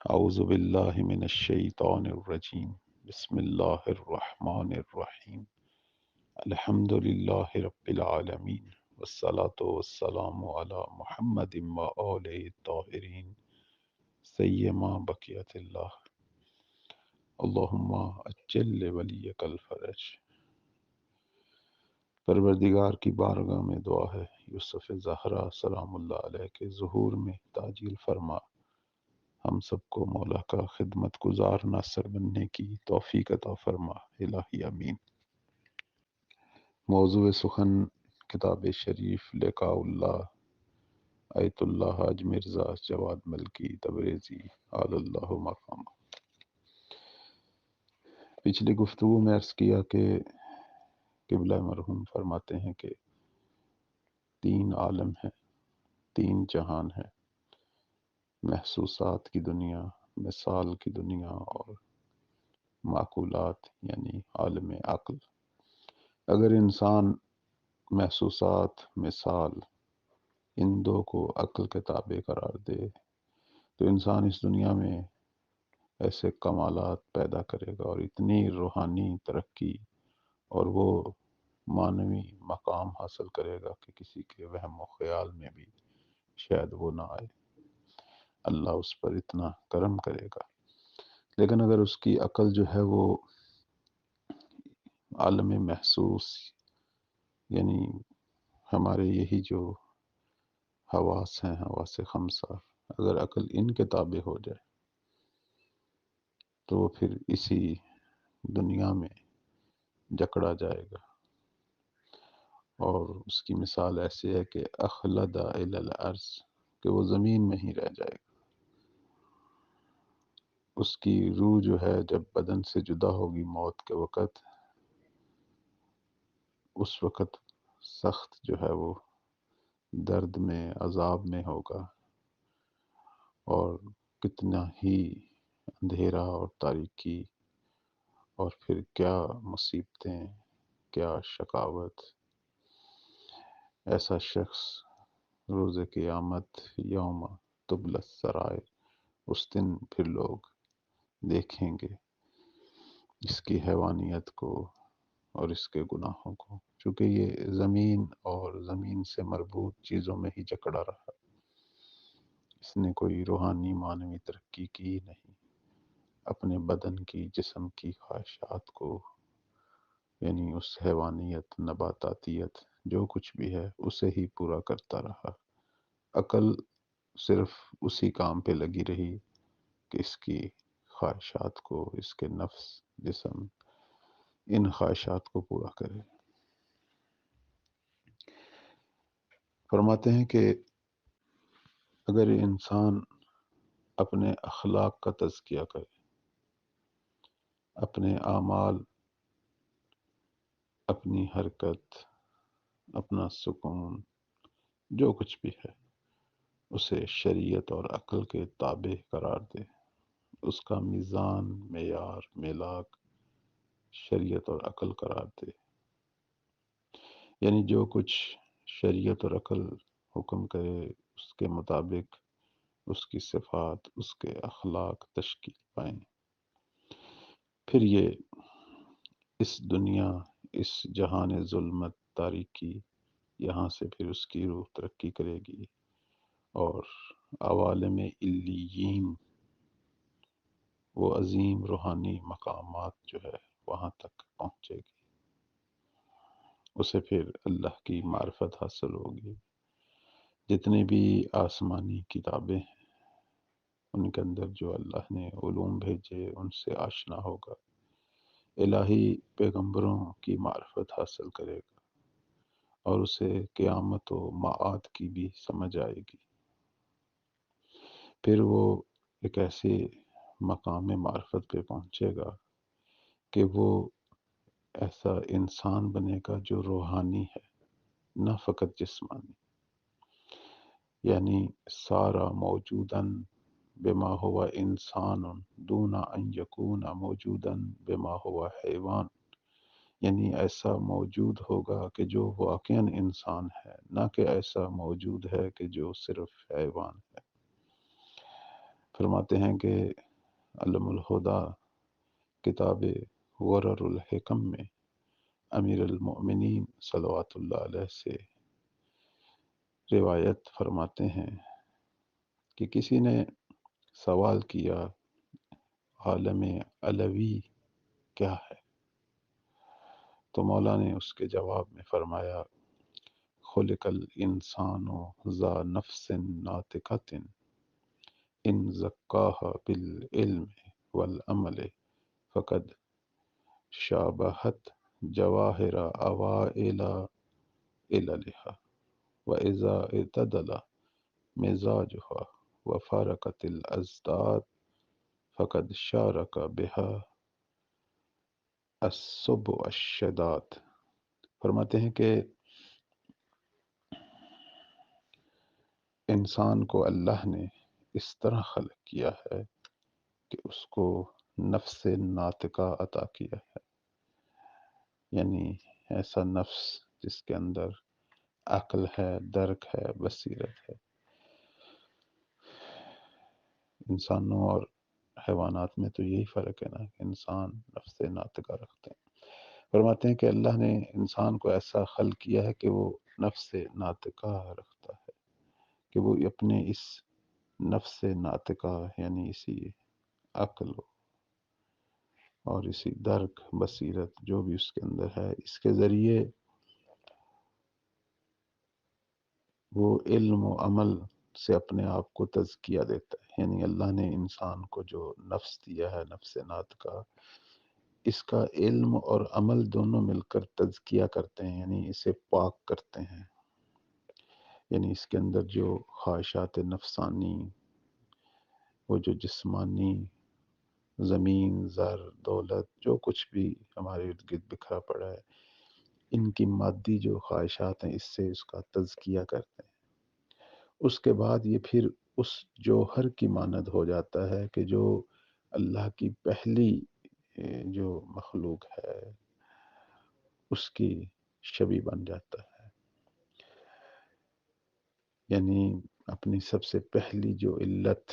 اعوذ باللہ من الشیطان الرجیم بسم اللہ الرحمن الرحیم الحمد للہ رب العالمین والصلاة والسلام علی محمد وآلہ الطاہرین سیما بقیت اللہ اللہم اجل ولیک الفرج۔ پروردگار کی بارگاہ میں دعا ہے یوسف زہرا سلام اللہ علیہ کے ظہور میں تعجیل فرما، ہم سب کو مولا کا خدمت گزار ناصر بننے کی توفیق عطا فرما الہی آمین۔ موضوع سخن کتاب شریف لقاء اللہ آیت اللہ حاج مرزا جواد ملکی تبریزی آل اللہ مقام۔ پچھلی گفتگو میں عرض کیا کہ قبلہ مرحوم فرماتے ہیں کہ تین عالم ہیں، تین جہان ہیں، محسوسات کی دنیا، مثال کی دنیا اور معقولات یعنی عالم عقل۔ اگر انسان محسوسات، مثال ان دو کو عقل کے تابع قرار دے تو انسان اس دنیا میں ایسے کمالات پیدا کرے گا اور اتنی روحانی ترقی اور وہ معنوی مقام حاصل کرے گا کہ کسی کے وہم و خیال میں بھی شاید وہ نہ آئے۔ اللہ اس پر اتنا کرم کرے گا۔ لیکن اگر اس کی عقل جو ہے وہ عالم محسوس یعنی ہمارے یہی جو حواس ہیں، حواس خمسہ، اگر عقل ان کے تابع ہو جائے تو وہ پھر اسی دنیا میں جکڑا جائے گا، اور اس کی مثال ایسی ہے کہ اخلد الی الارض، کہ وہ زمین میں ہی رہ جائے گا۔ اس کی روح جو ہے جب بدن سے جدا ہوگی موت کے وقت، اس وقت سخت جو ہے وہ درد میں، عذاب میں ہوگا، اور کتنا ہی اندھیرا اور تاریکی، اور پھر کیا مصیبتیں، کیا شقاوت۔ ایسا شخص روز قیامت یوم تبلی السرائر، اس دن پھر لوگ دیکھیں گے اس کی حیوانیت کو اور اس کے گناہوں کو، چونکہ یہ زمین اور زمین سے مربوط چیزوں میں ہی جکڑا رہا، اس نے کوئی روحانی معنوی ترقی کی نہیں، اپنے بدن کی، جسم کی خواہشات کو، یعنی اس حیوانیت، نباتاتیت جو کچھ بھی ہے اسے ہی پورا کرتا رہا۔ عقل صرف اسی کام پہ لگی رہی کہ اس کی خواہشات کو، اس کے نفس، جسم، ان خواہشات کو پورا کرے۔ فرماتے ہیں کہ اگر انسان اپنے اخلاق کا تزکیہ کرے، اپنے اعمال، اپنی حرکت، اپنا سکون، جو کچھ بھی ہے اسے شریعت اور عقل کے تابع قرار دے، اس کا میزان، معیار، میلاک شریعت اور عقل قرار دے، یعنی جو کچھ شریعت اور عقل حکم کرے اس کے مطابق اس کی صفات، اس کے اخلاق تشکیل پائیں، پھر یہ اس دنیا، اس جہان ظلمت تاریکی، یہاں سے پھر اس کی روح ترقی کرے گی اور عوالم علیین، وہ عظیم روحانی مقامات جو ہے وہاں تک پہنچے گی، اسے پھر اللہ کی معرفت حاصل ہوگی۔ جتنی بھی آسمانی کتابیں ہیں ان کے اندر جو اللہ نے علوم بھیجے ان سے آشنا ہوگا، الہی پیغمبروں کی معرفت حاصل کرے گا، اور اسے قیامت و معاد کی بھی سمجھ آئے گی۔ پھر وہ ایک ایسے مقام معرفت پہ پہنچے گا کہ وہ ایسا انسان بنے گا جو روحانی ہے، نہ فقط جسمانی، یعنی سارا موجوداً بما ہوا انسان دون ان یکون موجوداً بما ہوا حیوان، یعنی ایسا موجود ہوگا کہ جو واقعاً انسان ہے، نہ کہ ایسا موجود ہے کہ جو صرف حیوان ہے۔ فرماتے ہیں کہ علم الہدا کتاب غرر الحکم میں امیر المؤمنین صلوات اللہ علیہ سے روایت فرماتے ہیں کہ کسی نے سوال کیا عالم علوی کیا ہے؟ تو مولا نے اس کے جواب میں فرمایا خلق الانسان ذا نفس ناطقۃ ان زکاها بالعلم والعمل فقد شابہت جواہر اوائل عللها وإذا اعتدل مزاجها وفارقت الازداد فقد شارک بها السبع الشداد۔ فرماتے ہیں کہ انسان کو اللہ نے اس طرح خلق کیا ہے کہ اس کو نفس ناطقہ عطا کیا ہے، یعنی ایسا نفس جس کے اندر عقل ہے، درک ہے، بصیرت ہے۔ انسانوں اور حیوانات میں تو یہی فرق ہے نا کہ انسان نفس ناطقہ رکھتے ہیں۔ فرماتے ہیں کہ اللہ نے انسان کو ایسا خلق کیا ہے کہ وہ نفس ناطقہ رکھتا ہے، کہ وہ اپنے اس نفس ناطقہ یعنی اسی عقل اور اسی درک بصیرت جو بھی اس کے اندر ہے، اس کے ذریعے وہ علم و عمل سے اپنے آپ کو تزکیہ دیتا ہے۔ یعنی اللہ نے انسان کو جو نفس دیا ہے، نفس ناطقہ، اس کا علم اور عمل دونوں مل کر تزکیہ کرتے ہیں، یعنی اسے پاک کرتے ہیں۔ یعنی اس کے اندر جو خواہشات نفسانی، وہ جو جسمانی، زمین، زر، دولت، جو کچھ بھی ہمارے ارد گرد بکھرا پڑا ہے، ان کی مادی جو خواہشات ہیں اس سے اس کا تزکیہ کرتے ہیں۔ اس کے بعد یہ پھر اس جوہر کی مانند ہو جاتا ہے کہ جو اللہ کی پہلی جو مخلوق ہے اس کی شبیہ بن جاتا ہے، یعنی اپنی سب سے پہلی جو علت،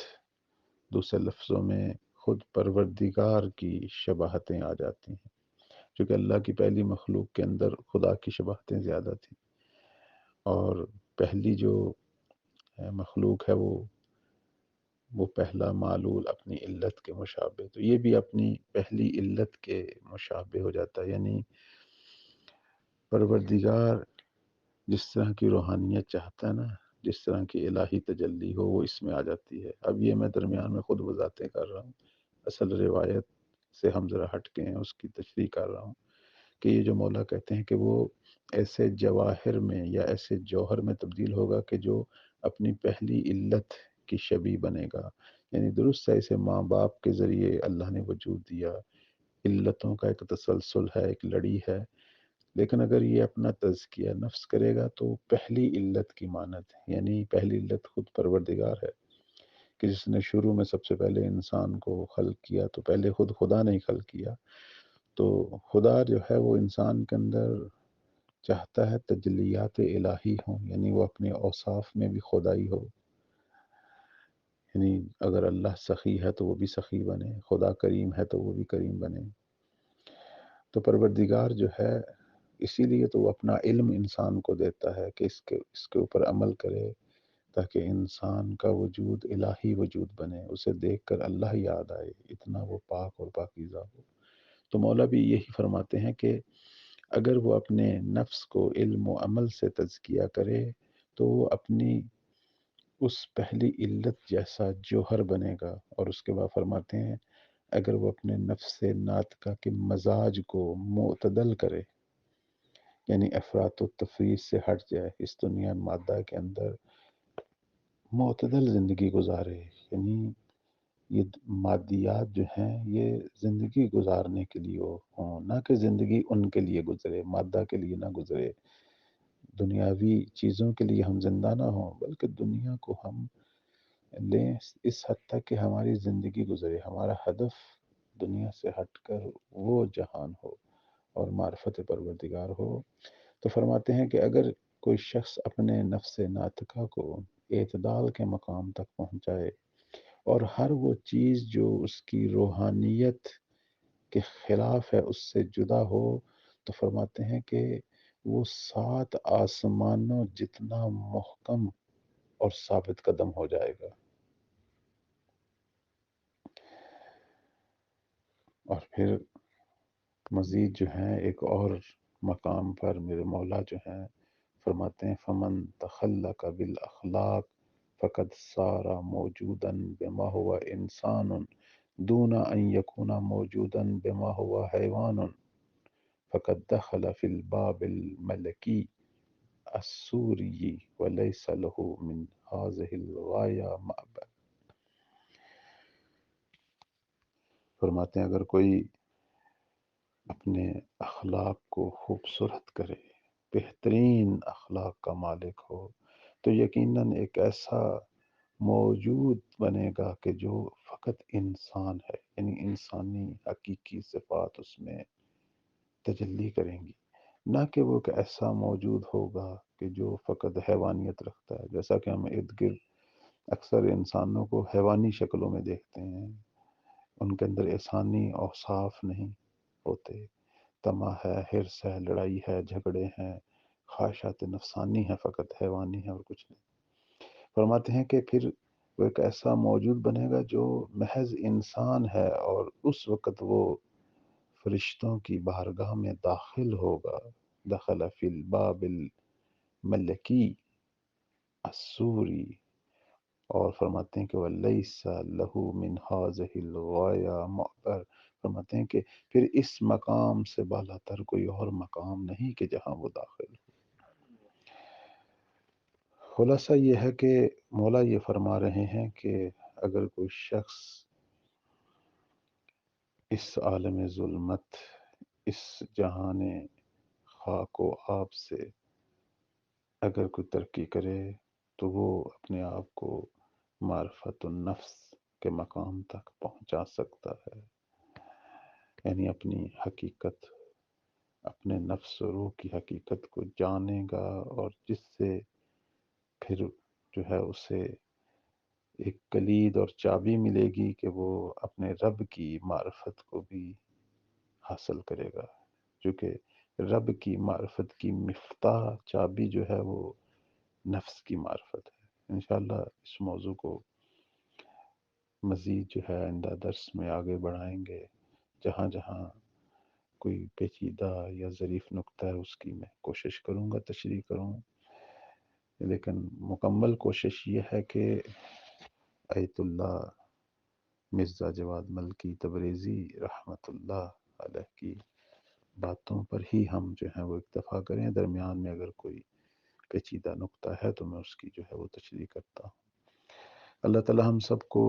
دوسرے لفظوں میں خود پروردگار کی شباہتیں آ جاتی ہیں، چونکہ اللہ کی پہلی مخلوق کے اندر خدا کی شباہتیں زیادہ تھیں، اور پہلی جو مخلوق ہے وہ پہلا معلول اپنی علت کے مشابہ، تو یہ بھی اپنی پہلی علت کے مشابہ ہو جاتا ہے۔ یعنی پروردگار جس طرح کی روحانیت چاہتا ہے نا، جس طرح کی الہی تجلی ہو، وہ اس میں آ جاتی ہے۔ اب یہ میں درمیان میں خود وضاحتیں کر رہا ہوں، اصل روایت سے ہم ذرا ہٹ کے ہیں، اس کی تشریح کر رہا ہوں کہ یہ جو مولا کہتے ہیں کہ وہ ایسے جواہر میں یا ایسے جوہر میں تبدیل ہوگا کہ جو اپنی پہلی علت کی شبیہ بنے گا۔ یعنی درست ہے، اسے ماں باپ کے ذریعے اللہ نے وجود دیا، علتوں کا ایک تسلسل ہے، ایک لڑی ہے، لیکن اگر یہ اپنا تزکیہ نفس کرے گا تو پہلی علت کی مانند ہے۔ یعنی پہلی علت خود پروردگار ہے کہ جس نے شروع میں سب سے پہلے انسان کو خلق کیا، تو پہلے خود خدا نے ہی خلق کیا، تو خدا جو ہے وہ انسان کے اندر چاہتا ہے تجلیات الہی ہوں، یعنی وہ اپنے اوصاف میں بھی خدائی ہو۔ یعنی اگر اللہ سخی ہے تو وہ بھی سخی بنے، خدا کریم ہے تو وہ بھی کریم بنے۔ تو پروردگار جو ہے، اسی لیے تو وہ اپنا علم انسان کو دیتا ہے کہ اس کے اوپر عمل کرے تاکہ انسان کا وجود الہی وجود بنے، اسے دیکھ کر اللہ یاد آئے، اتنا وہ پاک اور پاکیزہ ہو۔ تو مولا بھی یہی فرماتے ہیں کہ اگر وہ اپنے نفس کو علم و عمل سے تزکیہ کرے تو وہ اپنی اس پہلی علت جیسا جوہر بنے گا، اور اس کے بعد فرماتے ہیں اگر وہ اپنے نفس ناطقہ کے مزاج کو معتدل کرے، یعنی افراط و تفریط سے ہٹ جائے، اس دنیا مادہ کے اندر معتدل زندگی گزارے، یعنی یہ مادیات جو ہیں یہ زندگی گزارنے کے لیے ہوں، نہ کہ زندگی ان کے لیے گزرے، مادہ کے لیے نہ گزرے، دنیاوی چیزوں کے لیے ہم زندہ نہ ہوں، بلکہ دنیا کو ہم لیں اس حد تک کہ ہماری زندگی گزرے، ہمارا ہدف دنیا سے ہٹ کر وہ جہان ہو اور معرفت پروردگار ہو۔ تو فرماتے ہیں کہ اگر کوئی شخص اپنے نفس ناطقہ کو اعتدال کے مقام تک پہنچائے اور ہر وہ چیز جو اس کی روحانیت کے خلاف ہے، اس سے جدا ہو، تو فرماتے ہیں کہ وہ 7 آسمانوں جتنا محکم اور ثابت قدم ہو جائے گا۔ اور پھر مزید جو ہیں ایک اور مقام پر میرے مولا جو ہیں فرماتے ہیں فمن تخلق بالاخلاق فقد صار موجودا بما هو انسان دون ان يكون موجودا بما هو حیوان فقد دخل في الباب الملکی السوری وليس له من هذه الغاية معبر۔ فرماتے ہیں اگر کوئی اپنے اخلاق کو خوبصورت کرے، بہترین اخلاق کا مالک ہو، تو یقیناً ایک ایسا موجود بنے گا کہ جو فقط انسان ہے، یعنی انسانی حقیقی صفات اس میں تجلی کریں گی، نہ کہ وہ ایک ایسا موجود ہوگا کہ جو فقط حیوانیت رکھتا ہے، جیسا کہ ہم ارد گرد اکثر انسانوں کو حیوانی شکلوں میں دیکھتے ہیں، ان کے اندر انسانی اوصاف نہیں ہوتے، طمع ہے، حرص ہے، لڑائی ہے، جھگڑے ہیں، خواہشات نفسانی ہے، فقط حیوانی ہے اور کچھ نہیں۔ فرماتے ہیں کہ پھر وہ ایک ایسا موجود بنے گا جو محض انسان ہے، اور اس وقت وہ فرشتوں کی بارگاہ میں داخل ہوگا، دخل فی الباب الملکی السوری، اور فرماتے ہیں کہ وَلَيْسَ لَهُ مِنْ هَذِهِ الْغَایَةِ مُعْبَرٌ، فرماتے ہیں کہ پھر اس مقام سے بالا تر کوئی اور مقام نہیں کہ جہاں وہ داخل ہو۔ خلاصہ یہ ہے کہ مولا یہ فرما رہے ہیں کہ اگر کوئی شخص اس عالم ظلمت، اس جہان خاک و آب سے اگر کوئی ترقی کرے تو وہ اپنے آپ کو معرفت النفس کے مقام تک پہنچا سکتا ہے، یعنی اپنی حقیقت، اپنے نفس و روح کی حقیقت کو جانے گا، اور جس سے پھر جو ہے اسے ایک کلید اور چابی ملے گی کہ وہ اپنے رب کی معرفت کو بھی حاصل کرے گا، کیونکہ رب کی معرفت کی مفتاح چابی جو ہے وہ نفس کی معرفت ہے۔ انشاءاللہ اس موضوع کو مزید جو ہے آئندہ درس میں آگے بڑھائیں گے، جہاں جہاں کوئی پیچیدہ یا ظریف نکتہ ہے اس کی میں کوشش کروں گا تشریح کروں، لیکن مکمل کوشش یہ ہے کہ ایت اللہ مرزا جواد ملکی تبریزی رحمۃ اللہ علیہ کی باتوں پر ہی ہم جو ہیں وہ اکتفا کریں، درمیان میں اگر کوئی پیچیدہ نکتہ ہے تو میں اس کی جو ہے وہ تشریح کرتا ہوں۔ اللہ تعالی ہم سب کو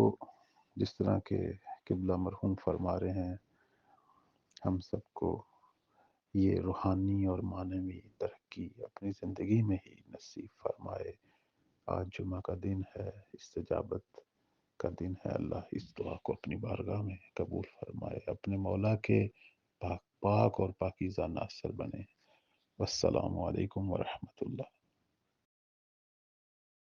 جس طرح کے قبلہ مرحوم فرما رہے ہیں، ہم سب کو یہ روحانی اور معنوی ترقی اپنی زندگی میں ہی نصیب فرمائے۔ آج جمعہ کا دن ہے، استجابت کا دن ہے، اللہ اس دعا کو اپنی بارگاہ میں قبول فرمائے، اپنے مولا کے پاک اور پاکیزہ ناصر بنے۔ والسلام علیکم ورحمۃ اللہ۔